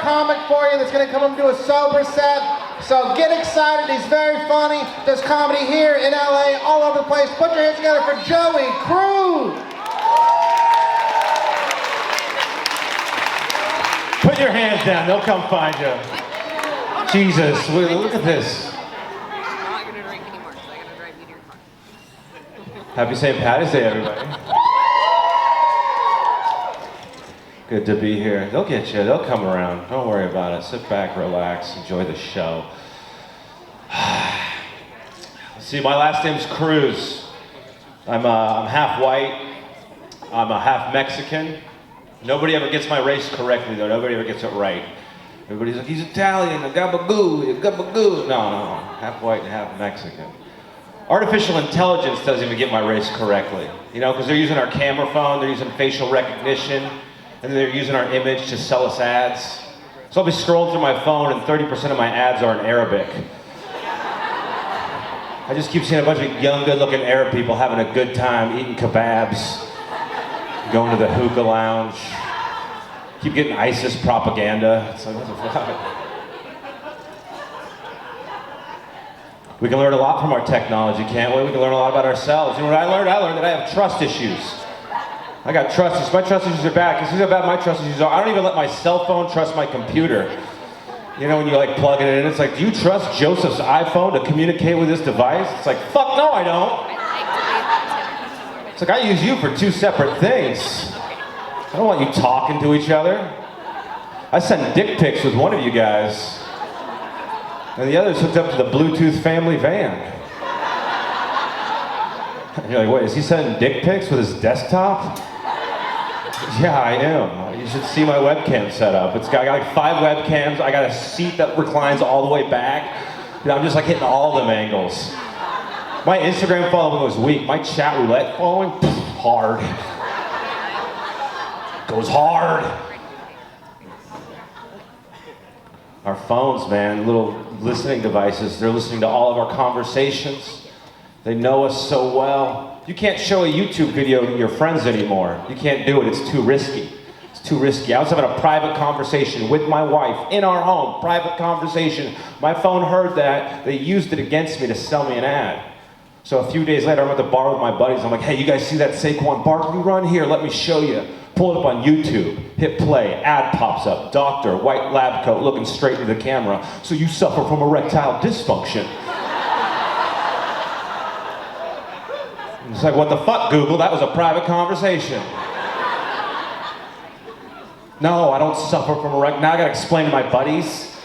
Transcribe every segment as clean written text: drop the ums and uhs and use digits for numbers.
comic for you that's going to come up and do a sober set. So get excited. He's very funny. Does comedy here in LA, all over the place. Put your hands together for Joey Cruz. Put your hands down. They'll come find you. Jesus, look at this. I'm not gonna drink anymore because I gotta drive you to your car. Happy St. Patty's Day, everybody. Good to be here. They'll get you. They'll come around. Don't worry about it. Sit back, relax, enjoy the show. See, my last name's Cruz. I'm half white. I'm a half Mexican. Nobody ever gets my race correctly, though. Nobody ever gets it right. Everybody's like, he's Italian, a gabagoo, a gabagoo. No, half white and half Mexican. Artificial intelligence doesn't even get my race correctly. You know, because they're using our camera phone, they're using facial recognition, and they're using our image to sell us ads. So I'll be scrolling through my phone and 30% of my ads are in Arabic. I just keep seeing a bunch of young, good-looking Arab people having a good time, eating kebabs, going to the hookah lounge. Keep getting ISIS propaganda. It's like, what the fuck? We can learn a lot from our technology, can't we? We can learn a lot about ourselves. You know what I learned? I learned that I have trust issues. I got trust issues. My trust issues are bad. Because here's how bad my trust issues are. I don't even let my cell phone trust my computer. You know, when you like plug it in, it's like, do you trust Joseph's iPhone to communicate with this device? It's like, fuck no, I don't. It's like, I use you for two separate things. I don't want you talking to each other. I sent dick pics with one of you guys. And the other's hooked up to the Bluetooth family van. And you're like, wait, is he sending dick pics with his desktop? Yeah, I am. You should see my webcam setup. I got like 5 webcams. I got a seat that reclines all the way back. You know, I'm just like hitting all of them angles. My Instagram following was weak. My chat roulette following, hard. Goes hard. Our phones, man, little listening devices, they're listening to all of our conversations. They know us so well. You can't show a YouTube video to your friends anymore. You can't do it, it's too risky. It's too risky. I was having a private conversation with my wife in our home, private conversation. My phone heard that, they used it against me to sell me an ad. So a few days later, I'm at the bar with my buddies. I'm like, hey, you guys see that Saquon Barkley run? Here, let me show you. Pull it up on YouTube, hit play, ad pops up, doctor, white lab coat, looking straight into the camera. So you suffer from erectile dysfunction. It's like, what the fuck, Google? That was a private conversation. No, I don't suffer from erectile. Now I gotta explain to my buddies.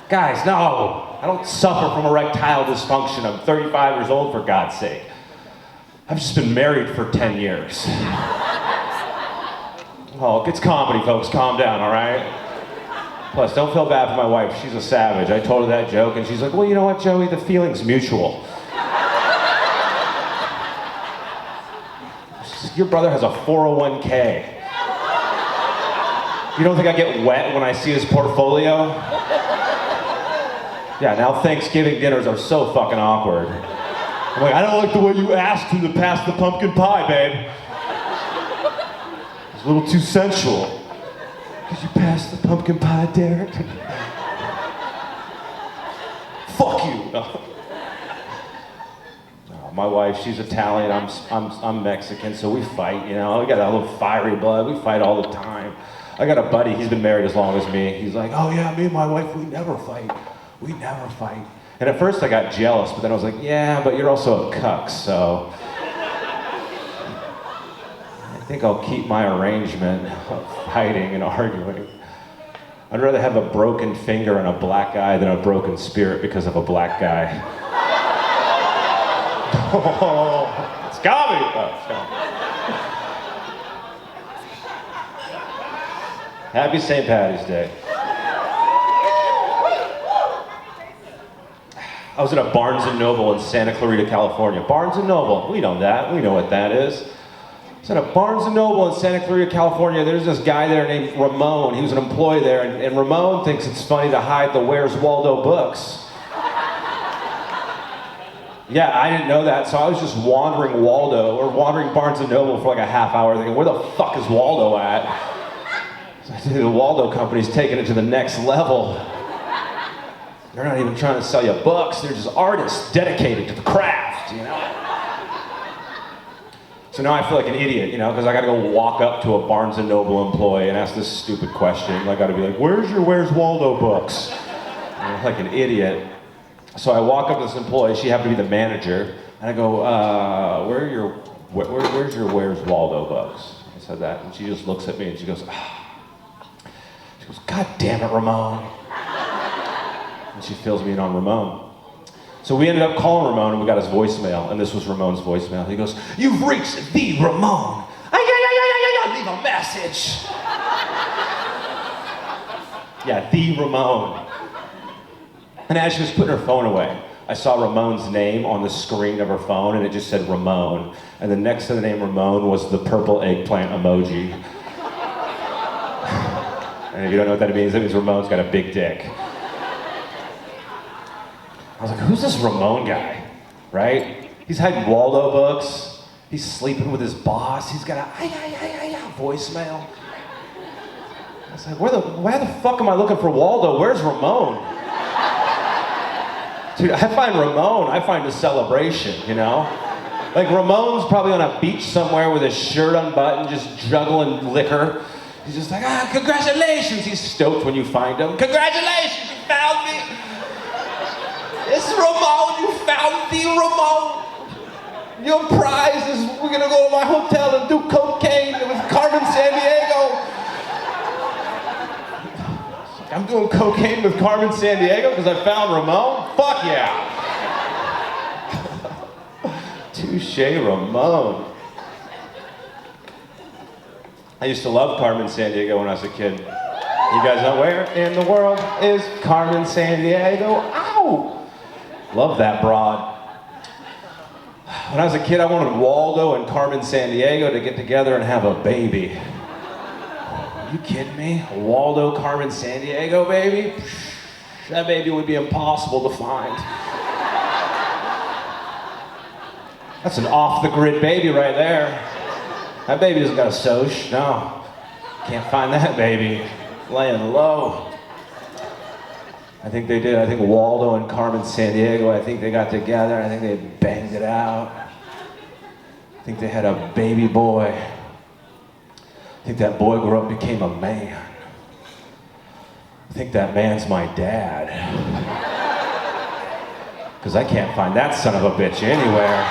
Guys, no, I don't suffer from erectile dysfunction. I'm 35 years old, for God's sake. I've just been married for 10 years. Oh, it's comedy, folks. Calm down, all right? Plus, don't feel bad for my wife. She's a savage. I told her that joke, and she's like, well, you know what, Joey? The feeling's mutual. Your brother has a 401k. You don't think I get wet when I see his portfolio? Yeah, now Thanksgiving dinners are so fucking awkward. I'm like, I don't like the way you asked him to pass the pumpkin pie, babe. It's a little too sensual. Could you pass the pumpkin pie, Derek? Fuck you. No. No, my wife, she's Italian. I'm Mexican, so we fight. You know, we got a little fiery blood. We fight all the time. I got a buddy. He's been married as long as me. He's like, oh yeah, me and my wife, we never fight. We never fight. And at first I got jealous, but then I was like, yeah, but you're also a cuck, so. I think I'll keep my arrangement of fighting and arguing. I'd rather have a broken finger and a black eye than a broken spirit because of a black guy. Oh, it's comedy. Happy St. Patty's Day. I was at a Barnes & Noble in Santa Clarita, California. Barnes & Noble, we know that. We know what that is. I was at a Barnes & Noble in Santa Clarita, California. There's this guy there named Ramon. He was an employee there, and Ramon thinks it's funny to hide the Where's Waldo books. Yeah, I didn't know that, so I was just wandering wandering Barnes & Noble for like a half hour thinking, where the fuck is Waldo at? The Waldo company's taking it to the next level. They're not even trying to sell you books, they're just artists dedicated to the craft, you know? So now I feel like an idiot, you know, because I gotta go walk up to a Barnes & Noble employee and ask this stupid question. I gotta be like, where's Waldo books? And I'm like an idiot. So I walk up to this employee, she happened to be the manager, and I go, where's your Where's Waldo books? I said that, and she just looks at me and she goes, God damn it, Ramon. And she fills me in on Ramon. So we ended up calling Ramon and we got his voicemail, and this was Ramon's voicemail. He goes, "You've reached the Ramon. Leave a message." Yeah, the Ramon. And as she was putting her phone away, I saw Ramon's name on the screen of her phone, and it just said Ramon. And then next to the name Ramon was the purple eggplant emoji. And if you don't know what that means, it means Ramon's got a big dick. I was like, who's this Ramon guy, right? He's hiding Waldo books. He's sleeping with his boss. He's got a voicemail. I was like, why the fuck am I looking for Waldo? Where's Ramon? Dude, I find Ramon, I find a celebration, you know? Like Ramon's probably on a beach somewhere with his shirt unbuttoned, just juggling liquor. He's just like, congratulations. He's stoked when you find him. Congratulations, you found me. It's Ramon, you found the Ramon. Your prize is we're gonna go to my hotel and do cocaine with Carmen Sandiego. I'm doing cocaine with Carmen Sandiego because I found Ramon? Fuck yeah. Touche, Ramon. I used to love Carmen Sandiego when I was a kid. You guys know where in the world is Carmen Sandiego? Ow! Love that broad. When I was a kid, I wanted Waldo and Carmen Sandiego to get together and have a baby. Are you kidding me? Waldo, Carmen Sandiego, baby? That baby would be impossible to find. That's an off-the-grid baby right there. That baby doesn't got a soch, no. Can't find that baby. Laying low. I think they did. I think Waldo and Carmen Sandiego, I think they got together. I think they banged it out. I think they had a baby boy. I think that boy grew up and became a man. I think that man's my dad. Because I can't find that son of a bitch anywhere.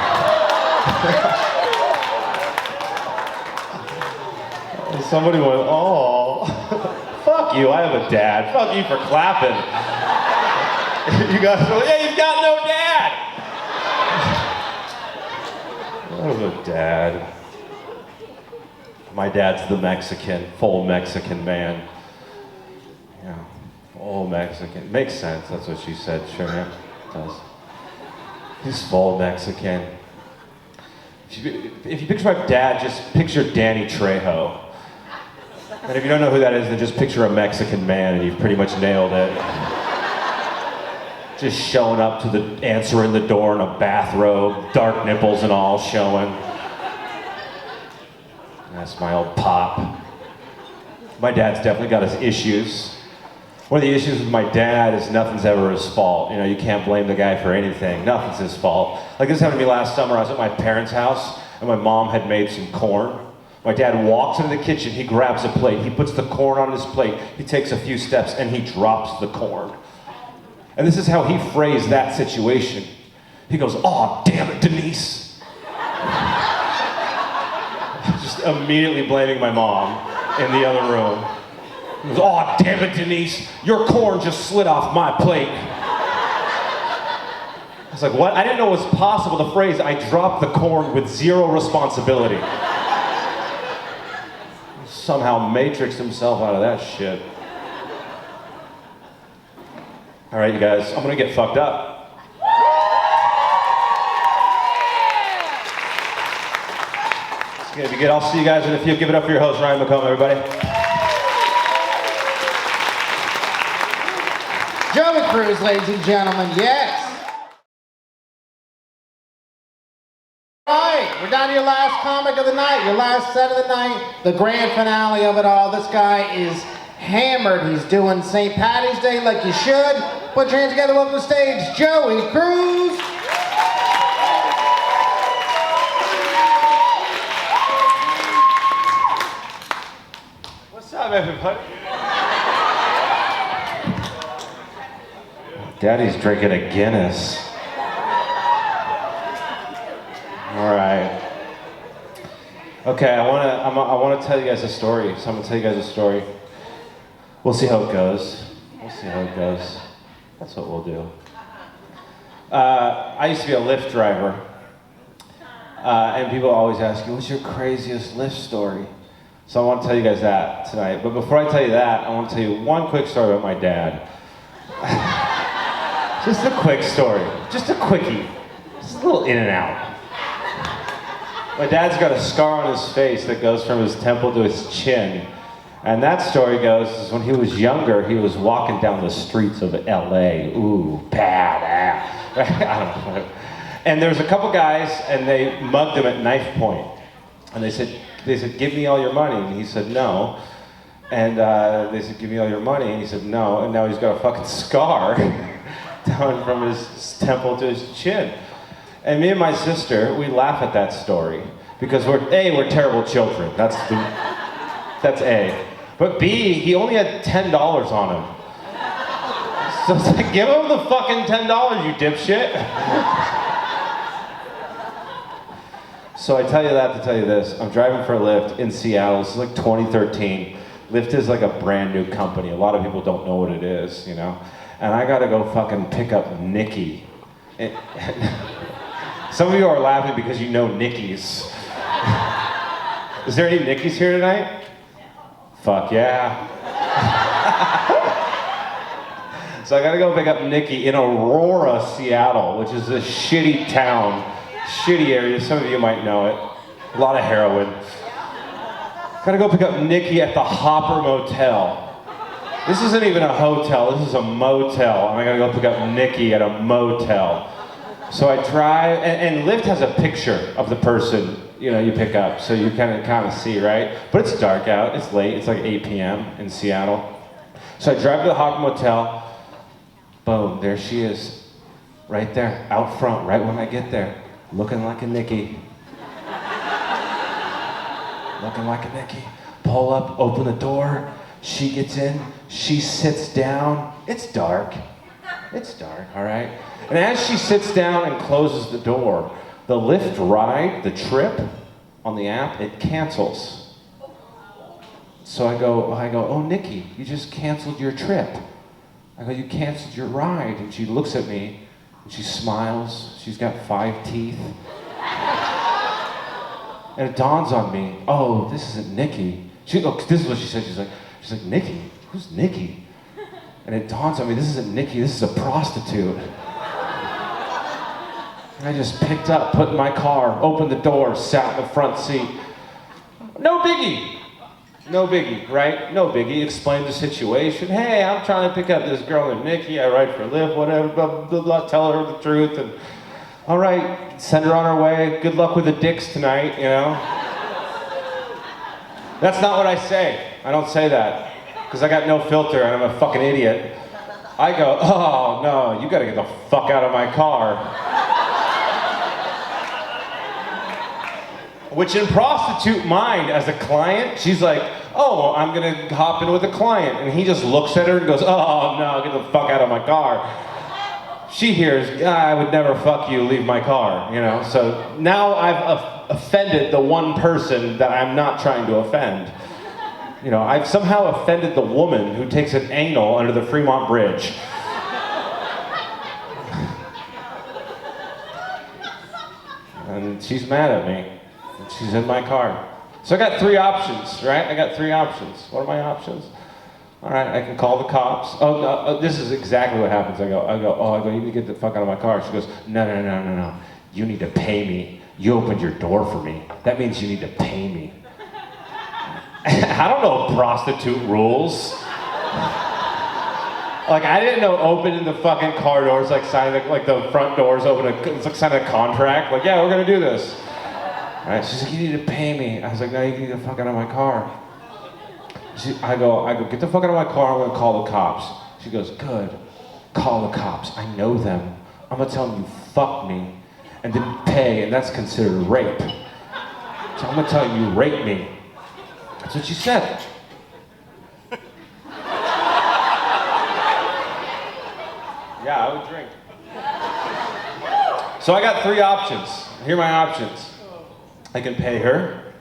Somebody went, oh. Fuck you, I have a dad. Fuck you for clapping. You guys go, yeah, he's got no dad. I have a dad. My dad's the Mexican, full Mexican man. Yeah, full Mexican. Makes sense, that's what she said, sure, yeah, it does. He's full Mexican. If you picture my dad, just picture Danny Trejo. And if you don't know who that is, then just picture a Mexican man and you've pretty much nailed it. Just showing up to the answering the door in a bathrobe, dark nipples and all showing. That's my old pop. My dad's definitely got his issues. One of the issues with my dad is nothing's ever his fault. You know, you can't blame the guy for anything. Nothing's his fault. Like this happened to me last summer. I was at my parents' house and my mom had made some corn. My dad walks into the kitchen, he grabs a plate, he puts the corn on his plate, he takes a few steps and he drops the corn. And this is how he phrased that situation. He goes, "Aw, damn it, Denise." Just immediately blaming my mom in the other room. He goes, "Aw, damn it, Denise, your corn just slid off my plate." I was like, what? I didn't know it was possible, the phrase, "I dropped the corn with zero responsibility." Somehow matrixed himself out of that shit. All right, you guys, I'm gonna get fucked up. It's gonna be good. I'll see you guys in a few. Give it up for your host, Ryan McComb, everybody. Joey Cruz, ladies and gentlemen, yes. All right. We're down to your last comic of the night, your last set of the night, the grand finale of it all. This guy is hammered. He's doing St. Patty's Day like you should. Put your hands together, welcome to the stage, Joey Cruz. What's up, everybody? Daddy's drinking a Guinness. All right. Okay, I want to tell you guys a story. So I'm gonna tell you guys a story. We'll see how it goes. We'll see how it goes. That's what we'll do. I used to be a Lyft driver, and people always ask you, "What's your craziest Lyft story?" So I want to tell you guys that tonight. But before I tell you that, I want to tell you one quick story about my dad. Just a quick story. Just a quickie. Just a little in and out. My dad's got a scar on his face that goes from his temple to his chin. And that story goes, is when he was younger, he was walking down the streets of LA. Ooh, badass. I don't know. And there's a couple guys, and they mugged him at knife point. And they said, give me all your money. And he said, no. And they said, give me all your money. And he said, no. And now he's got a fucking scar down from his temple to his chin. And me and my sister, we laugh at that story because we're terrible children. That's A. But B, he only had $10 on him. So it's like, give him the fucking $10, you dipshit. So I tell you that to tell you this. I'm driving for Lyft in Seattle. This is like 2013. Lyft is like a brand new company. A lot of people don't know what it is, you know? And I gotta go fucking pick up Nikki. Some of you are laughing because you know Nickies. Is there any Nickies here tonight? Fuck yeah. So I gotta go pick up Nikki in Aurora, Seattle, which is a shitty town, shitty area. Some of you might know it. A lot of heroin. Gotta go pick up Nikki at the Hopper Motel. This isn't even a hotel, this is a motel. And I gotta go pick up Nikki at a motel. So I drive, and Lyft has a picture of the person, you know, you pick up, so you kind of see, right? But it's dark out, it's late, it's like 8 p.m. in Seattle. So I drive to the Hopper Motel, boom, there she is, right there, out front, right when I get there, looking like a Nikki. Looking like a Nikki. Pull up, open the door, she gets in, she sits down, it's dark, all right? And as she sits down and closes the door, the Lyft ride, the trip on the app, it cancels. So I go, oh, Nikki, you just canceled your trip. I go, you canceled your ride. And she looks at me, and she smiles. She's got 5 teeth. And it dawns on me, oh, this isn't Nikki. This is what she said. She's like, Nikki? Who's Nikki? And it dawns on me, this isn't Nikki, this is a prostitute. And I just picked up, put in my car, opened the door, sat in the front seat. No biggie, right? No biggie, explained the situation. Hey, I'm trying to pick up this girl named Nikki, I ride for Lyft, whatever, blah, blah, blah, tell her the truth. And all right, send her on her way, good luck with the dicks tonight, you know? That's not what I say. I don't say that, because I got no filter and I'm a fucking idiot. I go, oh no, you gotta get the fuck out of my car. Which in prostitute mind, as a client, she's like, oh, I'm gonna hop in with a client. And he just looks at her and goes, oh no, get the fuck out of my car. She hears, I would never fuck you, leave my car, you know? So now I've offended the one person that I'm not trying to offend. You know, I've somehow offended the woman who takes an anal under the Fremont Bridge. And she's mad at me. She's in my car. So I got 3 options, right? I got 3 options. What are my options? All right, I can call the cops. Oh, no, this is exactly what happens. I go, you need to get the fuck out of my car. She goes, no. You need to pay me. You opened your door for me. That means you need to pay me. I don't know prostitute rules. Like, I didn't know opening the fucking car doors, like signing, like the front doors open, it's like signing a contract. Like, yeah, we're gonna do this. Right? She's like, you need to pay me. I was like, no, you can get the fuck out of my car. I go, get the fuck out of my car, I'm gonna call the cops. She goes, good, call the cops. I know them. I'm gonna tell them you fucked me and didn't pay, and that's considered rape. So I'm gonna tell them you raped me. That's what she said. Yeah, I would drink. So I got 3 options. Here are my options. I can pay her.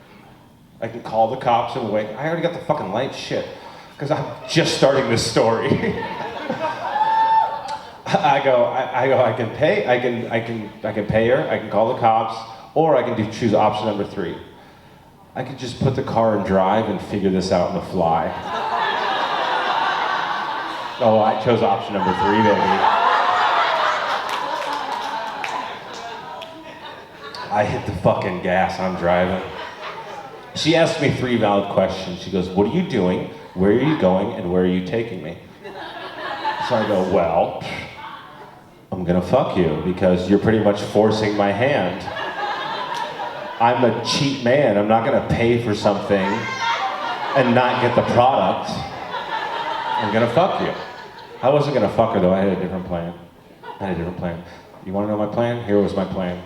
I can call the cops and wait. I already got the fucking light shit, because I'm just starting this story. I can pay her, I can call the cops, or I can choose option number 3. I could just put the car in drive and figure this out on the fly. Oh, I chose option number 3, baby. I hit the fucking gas, I'm driving. She asked me 3 valid questions. She goes, what are you doing? Where are you going? And where are you taking me? So I go, well, I'm gonna fuck you because you're pretty much forcing my hand. I'm a cheap man. I'm not gonna pay for something and not get the product. I'm gonna fuck you. I wasn't gonna fuck her though, I had a different plan. You wanna know my plan? Here was my plan.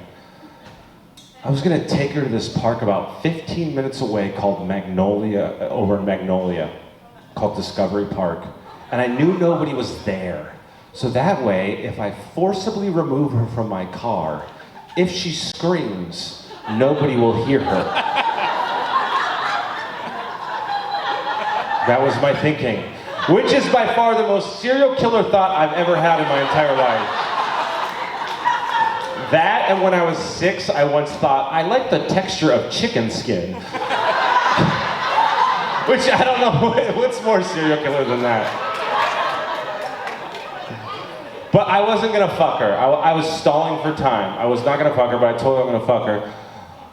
I was gonna take her to this park about 15 minutes away called Magnolia, over in Magnolia, called Discovery Park. And I knew nobody was there. So that way, if I forcibly remove her from my car, if she screams, nobody will hear her. That was my thinking. Which is by far the most serial killer thought I've ever had in my entire life. That, and when I was 6, I once thought, I like the texture of chicken skin. Which, I don't know, what's more serial killer than that? But I wasn't gonna fuck her. I was stalling for time. I was not gonna fuck her, but I told her I'm gonna fuck her.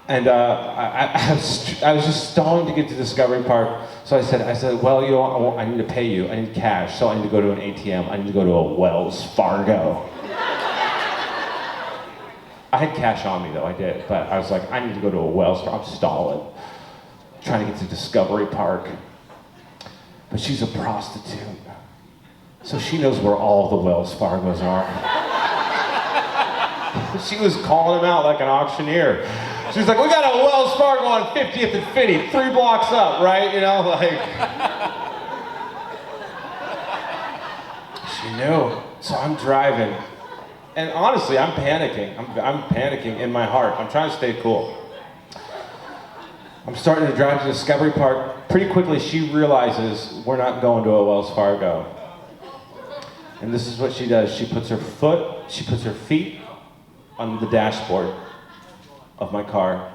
And I was just stalling to get to Discovery Park. So I said, well, you know, I need to pay you. I need cash, so I need to go to an ATM. I need to go to a Wells Fargo. I had cash on me though, I did, but I was like, I need to go to a Wells Fargo. I'm stalling, trying to get to Discovery Park. But she's a prostitute, so she knows where all the Wells Fargos are. She was calling them out like an auctioneer. She was like, we got a Wells Fargo on 50th and Finney, 3 blocks up, right? You know, like. She knew. So I'm driving. And honestly, I'm panicking. I'm panicking in my heart. I'm trying to stay cool. I'm starting to drive to Discovery Park. Pretty quickly, she realizes we're not going to a Wells Fargo. And this is what she does. She puts her feet on the dashboard of my car.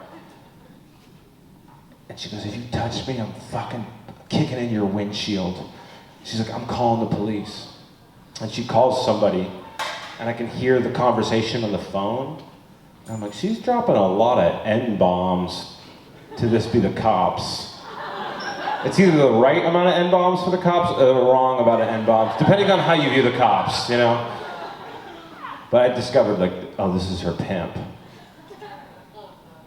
And she goes, if you touch me, I'm fucking kicking in your windshield. She's like, I'm calling the police. And she calls somebody. And I can hear the conversation on the phone. And I'm like, she's dropping a lot of N-bombs to this be the cops. It's either the right amount of N-bombs for the cops or the wrong amount of N-bombs, depending on how you view the cops, you know? But I discovered, like, oh, this is her pimp.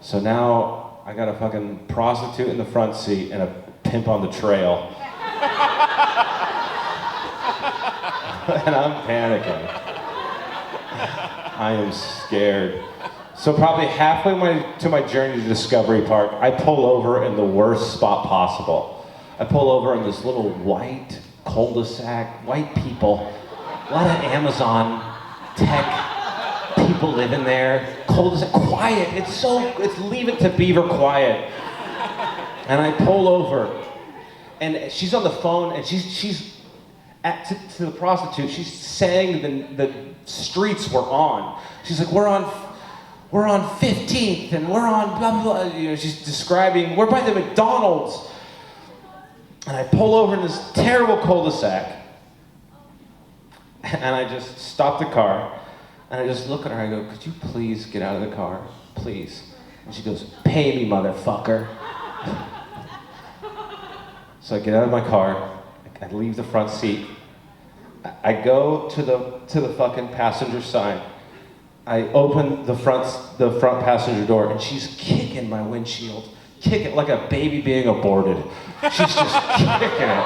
So now I got a fucking prostitute in the front seat and a pimp on the trail. And I'm panicking. I am scared. So probably halfway to my journey to Discovery Park, I pull over in the worst spot possible. I pull over in this little white cul-de-sac, white people, a lot of Amazon tech people live in there. Cul-de-sac, quiet. It's Leave It to Beaver quiet. And I pull over, and she's on the phone, and she's to the prostitute. She's saying the streets we're on. She's like, we're on 15th, and we're on blah, blah, blah. You know, she's describing, we're by the McDonald's. And I pull over in this terrible cul-de-sac, and I just stop the car, and I just look at her, I go, could you please get out of the car, please? And she goes, pay me, motherfucker. So I get out of my car, I leave the front seat, I go to the fucking passenger side, I open the front passenger door, and she's kicking my windshield. Kicking like a baby being aborted. She's just kicking it.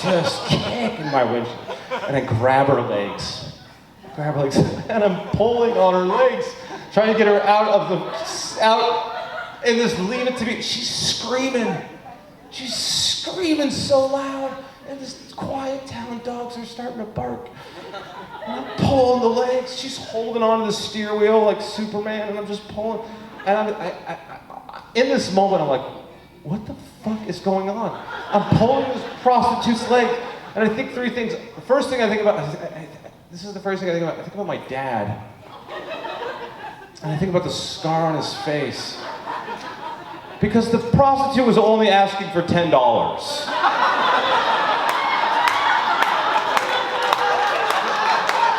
Just kicking my windshield. And I grab her legs. And I'm pulling on her legs, trying to get her out and just leave it to me. She's screaming so loud, and this quiet town dogs are starting to bark. And I'm pulling the legs. She's holding on to the steer wheel like Superman, and I'm just pulling. And in this moment, I'm like, what the fuck is going on? I'm pulling this prostitute's leg, and I think three things. The first thing I think about, this is the first thing I think about. I think about my dad. And I think about the scar on his face. Because the prostitute was only asking for $10.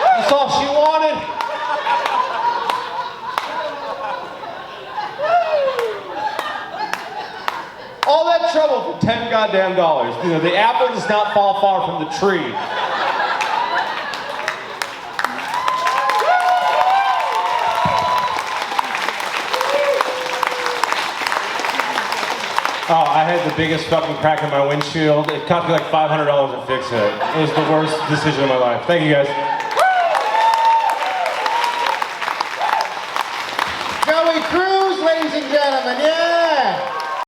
That's all she wanted. All that trouble for $10 goddamn dollars. You know, the apple does not fall far from the tree. Oh, I had the biggest fucking crack in my windshield. It cost me like $500 to fix it. It was the worst decision of my life. Thank you guys.